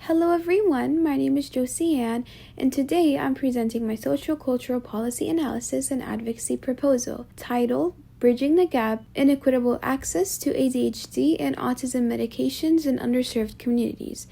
Hello everyone, my name is Josie Ann, and today I'm presenting my Socio-Cultural Policy Analysis and Advocacy proposal titled Bridging the Gap, Inequitable Access to ADHD and Autism Medications in Underserved Communities.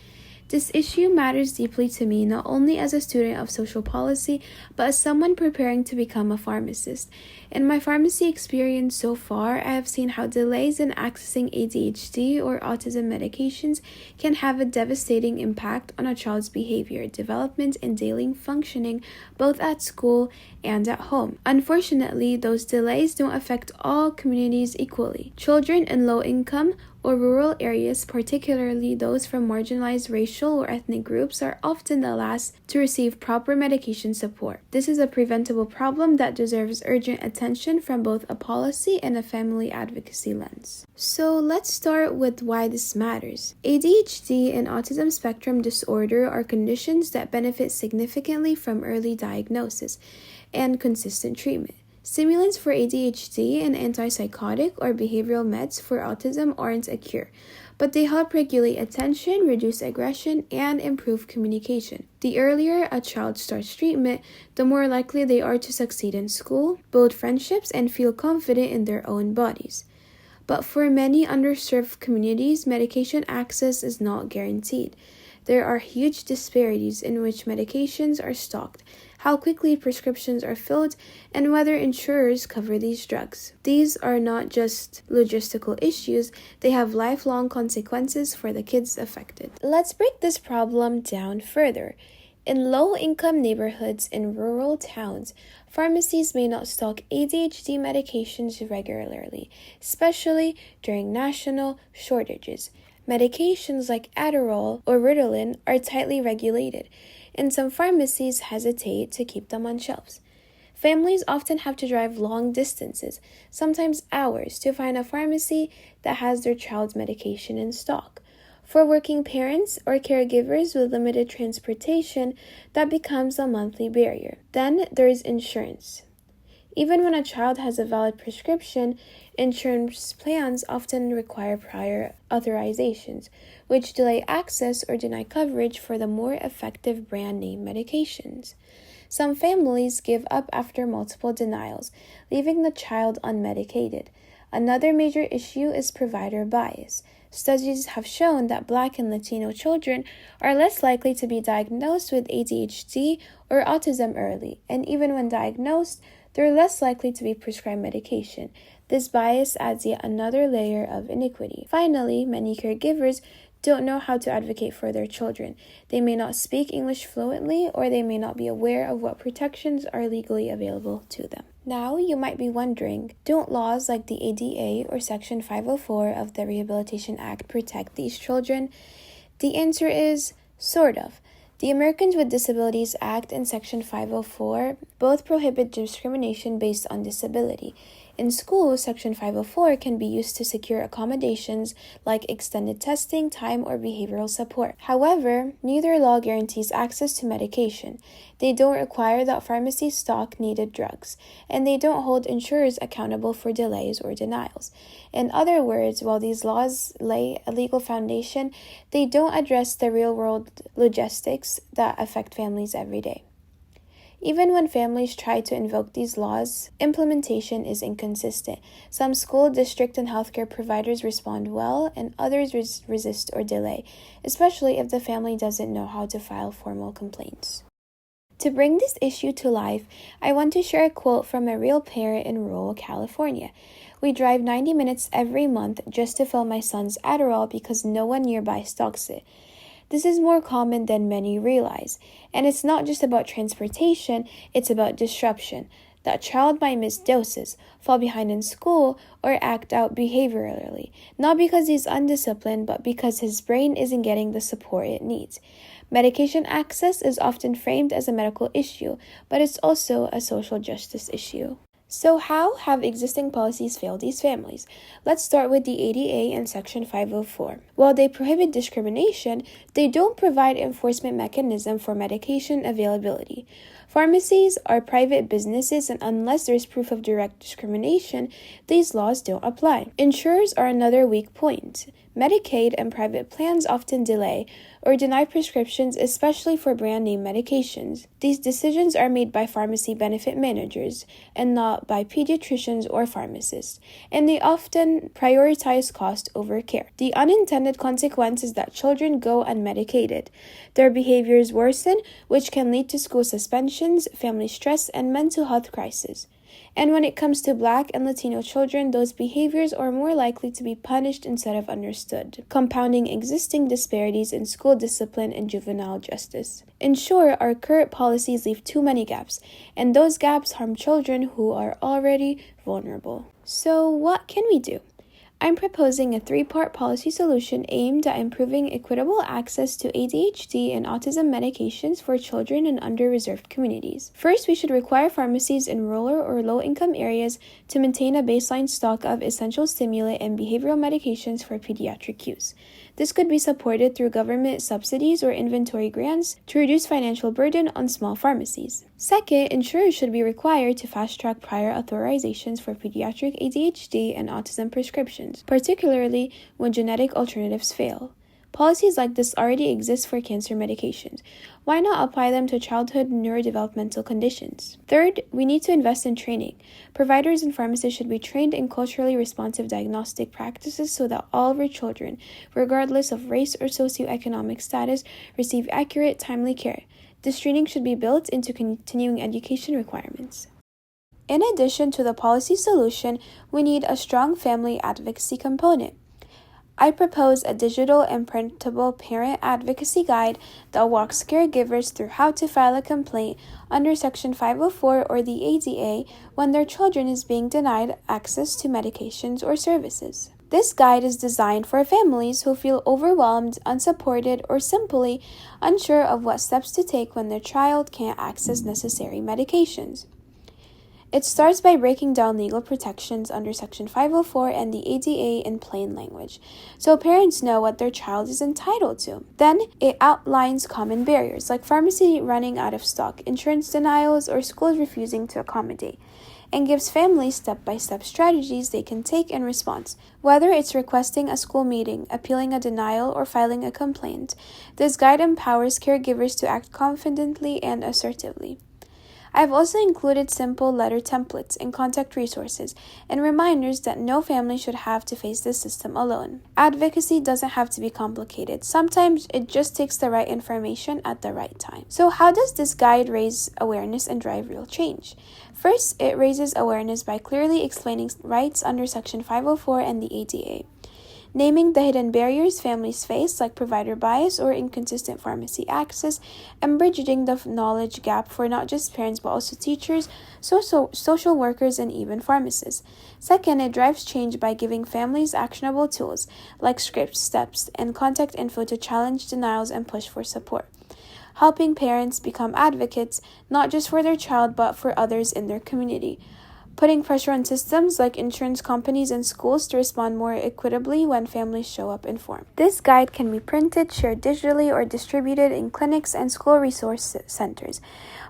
This issue matters deeply to me not only as a student of social policy, but as someone preparing to become a pharmacist. In my pharmacy experience so far, I have seen how delays in accessing ADHD or autism medications can have a devastating impact on a child's behavior, development, and daily functioning, both at school and at home. Unfortunately, those delays don't affect all communities equally. Children in low-income or rural areas, particularly those from marginalized racial or ethnic groups, are often the last to receive proper medication support. This is a preventable problem that deserves urgent attention from both a policy and a family advocacy lens. So let's start with why this matters. ADHD and autism spectrum disorder are conditions that benefit significantly from early diagnosis and consistent treatment. Stimulants for ADHD and antipsychotic or behavioral meds for autism aren't a cure, but they help regulate attention, reduce aggression, and improve communication. The earlier a child starts treatment, the more likely they are to succeed in school, build friendships, and feel confident in their own bodies. But for many underserved communities, medication access is not guaranteed. There are huge disparities in which medications are stocked, how quickly prescriptions are filled, and whether insurers cover these drugs. These are not just logistical issues, they have lifelong consequences for the kids affected. Let's break this problem down further. In low-income neighborhoods in rural towns, pharmacies may not stock ADHD medications regularly, especially during national shortages. Medications like Adderall or Ritalin are tightly regulated, and some pharmacies hesitate to keep them on shelves. Families often have to drive long distances, sometimes hours, to find a pharmacy that has their child's medication in stock. For working parents or caregivers with limited transportation, that becomes a monthly barrier. Then there is insurance. Even when a child has a valid prescription, insurance plans often require prior authorizations, which delay access or deny coverage for the more effective brand name medications. Some families give up after multiple denials, leaving the child unmedicated. Another major issue is provider bias. Studies have shown that Black and Latino children are less likely to be diagnosed with ADHD or autism early, and even when diagnosed, they're less likely to be prescribed medication. This bias adds yet another layer of inequity. Finally, many caregivers don't know how to advocate for their children. They may not speak English fluently, or they may not be aware of what protections are legally available to them. Now, you might be wondering, don't laws like the ADA or Section 504 of the Rehabilitation Act protect these children? The answer is, sort of. The Americans with Disabilities Act and Section 504 both prohibit discrimination based on disability. In school, Section 504 can be used to secure accommodations like extended testing time or behavioral support. However, neither law guarantees access to medication. They don't require that pharmacies stock needed drugs, and they don't hold insurers accountable for delays or denials. In other words, while these laws lay a legal foundation, they don't address the real-world logistics that affect families every day. Even when families try to invoke these laws, implementation is inconsistent. Some school, district, and healthcare providers respond well, and others resist or delay, especially if the family doesn't know how to file formal complaints. To bring this issue to life, I want to share a quote from a real parent in rural California. "We drive 90 minutes every month just to fill my son's Adderall because no one nearby stocks it." This is more common than many realize, and it's not just about transportation, it's about disruption. That child might miss doses, fall behind in school, or act out behaviorally, not because he's undisciplined, but because his brain isn't getting the support it needs. Medication access is often framed as a medical issue, but it's also a social justice issue. So how have existing policies failed these families? Let's start with the ADA and Section 504. While they prohibit discrimination, they don't provide enforcement mechanism for medication availability. Pharmacies are private businesses, and unless there's proof of direct discrimination, these laws don't apply. Insurers are another weak point. Medicaid and private plans often delay or deny prescriptions, especially for brand name medications. These decisions are made by pharmacy benefit managers and not by pediatricians or pharmacists, and they often prioritize cost over care. The unintended consequence is that children go unmedicated. Their behaviors worsen, which can lead to school suspensions, family stress, and mental health crises. And when it comes to Black and Latino children, those behaviors are more likely to be punished instead of understood, compounding existing disparities in school discipline and juvenile justice. In short, our current policies leave too many gaps, and those gaps harm children who are already vulnerable. So, what can we do? I'm proposing a 3-part policy solution aimed at improving equitable access to ADHD and autism medications for children in under-reserved communities. First, we should require pharmacies in rural or low-income areas to maintain a baseline stock of essential stimulant and behavioral medications for pediatric use. This could be supported through government subsidies or inventory grants to reduce financial burden on small pharmacies. Second, insurers should be required to fast-track prior authorizations for pediatric ADHD and autism prescriptions, particularly when genetic alternatives fail. Policies like this already exist for cancer medications. Why not apply them to childhood neurodevelopmental conditions? Third, we need to invest in training. Providers and pharmacists should be trained in culturally responsive diagnostic practices so that all of our children, regardless of race or socioeconomic status, receive accurate, timely care. This training should be built into continuing education requirements. In addition to the policy solution, we need a strong family advocacy component. I propose a digital and printable parent advocacy guide that walks caregivers through how to file a complaint under Section 504 or the ADA when their children is being denied access to medications or services. This guide is designed for families who feel overwhelmed, unsupported, or simply unsure of what steps to take when their child can't access necessary medications. It starts by breaking down legal protections under Section 504 and the ADA in plain language, so parents know what their child is entitled to. Then, it outlines common barriers, like pharmacy running out of stock, insurance denials, or schools refusing to accommodate, and gives families step-by-step strategies they can take in response. Whether it's requesting a school meeting, appealing a denial, or filing a complaint, this guide empowers caregivers to act confidently and assertively. I've also included simple letter templates and contact resources and reminders that no family should have to face this system alone. Advocacy doesn't have to be complicated. Sometimes it just takes the right information at the right time. So how does this guide raise awareness and drive real change? First, it raises awareness by clearly explaining rights under Section 504 and the ADA. Naming the hidden barriers families face, like provider bias or inconsistent pharmacy access, and bridging the knowledge gap for not just parents but also teachers, social workers, and even pharmacists. Second, it drives change by giving families actionable tools, like script steps and contact info to challenge denials and push for support, helping parents become advocates not just for their child but for others in their community, putting pressure on systems like insurance companies and schools to respond more equitably when families show up informed. This guide can be printed, shared digitally, or distributed in clinics and school resource centers.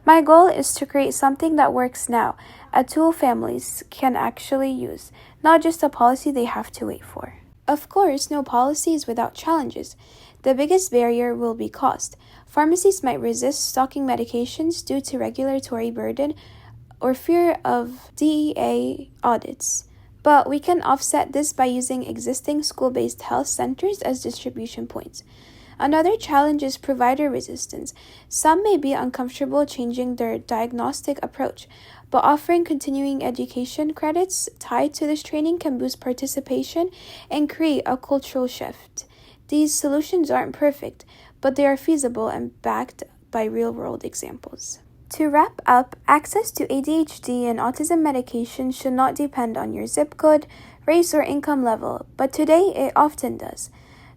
My goal is to create something that works now, a tool families can actually use, not just a policy they have to wait for. Of course, no policy is without challenges. The biggest barrier will be cost. Pharmacies might resist stocking medications due to regulatory burden or fear of DEA audits. But we can offset this by using existing school-based health centers as distribution points. Another challenge is provider resistance. Some may be uncomfortable changing their diagnostic approach, but offering continuing education credits tied to this training can boost participation and create a cultural shift. These solutions aren't perfect, but they are feasible and backed by real-world examples. To wrap up, access to ADHD and autism medication should not depend on your zip code, race, or income level, but today it often does.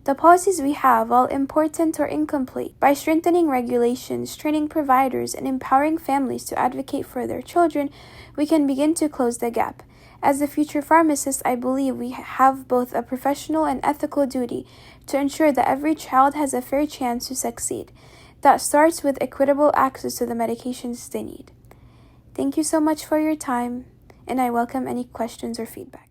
The policies we have, while important, are incomplete. By strengthening regulations, training providers, and empowering families to advocate for their children, we can begin to close the gap. As a future pharmacist, I believe we have both a professional and ethical duty to ensure that every child has a fair chance to succeed. that starts with equitable access to the medications they need. Thank you so much for your time, and I welcome any questions or feedback.